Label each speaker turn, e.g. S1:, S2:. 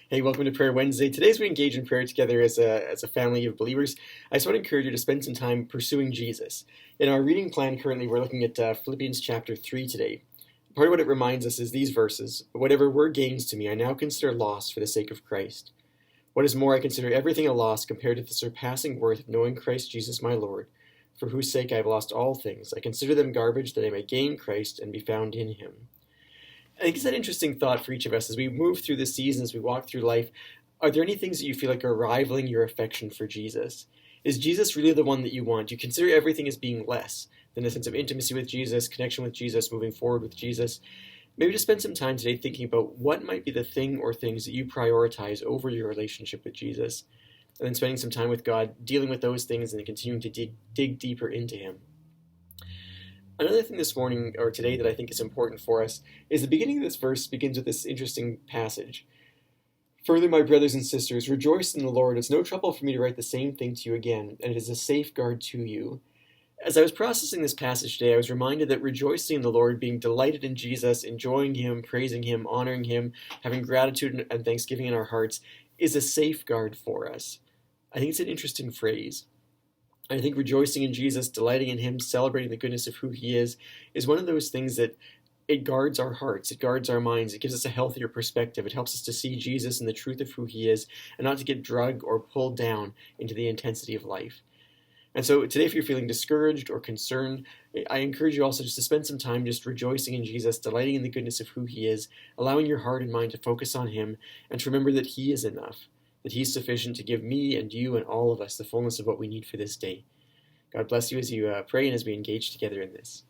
S1: Hey, welcome to Prayer Wednesday. Today, as we engage in prayer together as a family of believers, I just want to encourage you to spend some time pursuing Jesus. In our reading plan currently, we're looking at Philippians chapter 3 today. Part of what it reminds us is these verses. Whatever were gains to me, I now consider loss for the sake of Christ. What is more, I consider everything a loss compared to the surpassing worth of knowing Christ Jesus my Lord, for whose sake I have lost all things. I consider them garbage that I may gain Christ and be found in him. I think it's an interesting thought for each of us as we move through the season, as we walk through life. Are there any things that you feel like are rivaling your affection for Jesus? Is Jesus really the one that you want? Do you consider everything as being less than a sense of intimacy with Jesus, connection with Jesus, moving forward with Jesus? Maybe just spend some time today thinking about what might be the thing or things that you prioritize over your relationship with Jesus, and then spending some time with God, dealing with those things and continuing to dig deeper into him. Another thing this morning, or today, that I think is important for us is the beginning of this verse begins with this interesting passage. Further, my brothers and sisters, rejoice in the Lord. It's no trouble for me to write the same thing to you again, and it is a safeguard to you. As I was processing this passage today, I was reminded that rejoicing in the Lord, being delighted in Jesus, enjoying him, praising him, honoring him, having gratitude and thanksgiving in our hearts, is a safeguard for us. I think it's an interesting phrase. I think rejoicing in Jesus, delighting in him, celebrating the goodness of who he is one of those things that it guards our hearts, it guards our minds, it gives us a healthier perspective. It helps us to see Jesus and the truth of who he is and not to get dragged or pulled down into the intensity of life. And so today, if you're feeling discouraged or concerned, I encourage you also just to spend some time just rejoicing in Jesus, delighting in the goodness of who he is, allowing your heart and mind to focus on him, and to remember that he is enough, that he's sufficient to give me and you and all of us the fullness of what we need for this day. God bless you as you pray and as we engage together in this.